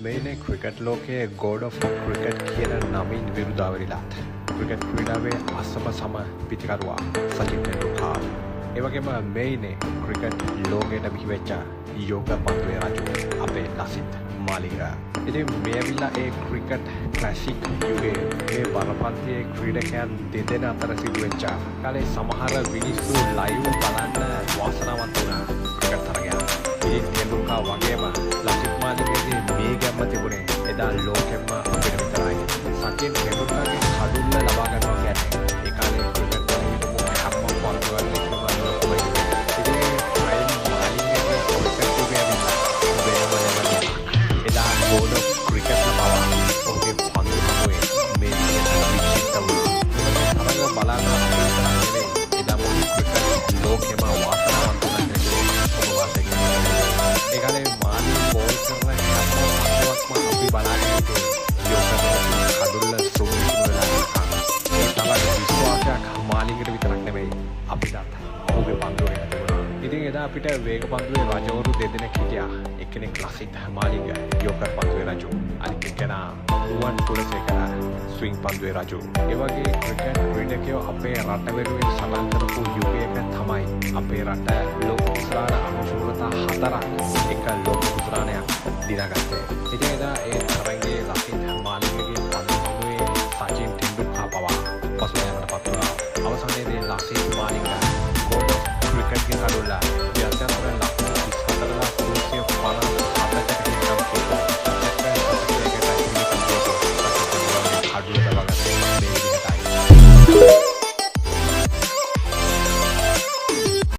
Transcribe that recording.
මේනේ cricket ලෝකයේ ගෝඩ් of cricket කියන නමින් විරුදාවරිලාත් ක්‍රිකට් ක්‍රීඩාවේ අසම සම පිතිකරුවා සචින් තෙන්ඩුල්කර්. ඒ වගේම මේනේ ක්‍රිකට් ලෝකයට බිහිවෙච්ච යෝග පන්දුවේ රජු අපේ ලසිත් මාලිංග. ඉතින් මේ ඇවිල්ලා ඒ ක්‍රිකට් ක්ලාසික් යුගයේ මේ බලපන්තියේ ක්‍රීඩකයන් දෙදෙන අතර සිදුවෙච්ච කාලේ සමහර මිනිස්සු ලයිව් බලන්න වාසනාවන්ත වුණා ක්‍රිකට් තරගයක්. ඉතින් තෙන්ඩුල්කර් වගේම ලසිත් මාලිංගගේ මේ ගැම්ම තිබුණේ එදා ලෝකෙම අපිට විතරයි. සචින් තෙන්ඩුල්කර්ගේ කඩුල්ල ලබා ගන්නවා කියන්නේ ඒ කාලේ ක්‍රිකට් තරගෙම හැම පන්දුවක් ගෝඩ් ඔෆ් ක්‍රිකට් බව ඔහුගේ පන්දු හමුවේ මේ විචිත්ත වූ තරග බලාගෙන එදා මොහු ක්‍රිකට් ලෝකෙම වාසනාවන්ත වුණා ඔබ වාසය කරනවා. ඒ කාලේ මාලි බෝල් කරන හැම පන්දුවක්ම අපි බලාගෙන හිටියේ යෝගකට කඩුල්ල සුමුණු වෙලා ඒ තරග විශ්වාසයක් මාලිංගට විතරක් නෙවෙයි අපිටත් ඔහුගේ පන්දුව ගැන තිබුණා. ඉතින් එදා අපිට වේග පන්දුවේ රජවරු දෙදෙනෙක් හිටියා. එක්කෙනෙක් ලසිත් මාලිංග යෝකර් පන්දුවේ රජු, අනිත් කෙනා රුවන් කුලසේකර ස්විං පන්දුවේ රජු. ඒ වගේ ක්‍රිකට් ක්‍රීඩකයෝ අපේ රට වෙනුවෙන් සටන් කරපු යුගයක තමයි අපේ රට ලෝක කුසලාන අනුශූරතා 4ක් එක ලෝක කුසලානයක් දිනාගත්තේ. ඉතින් එදා ඒ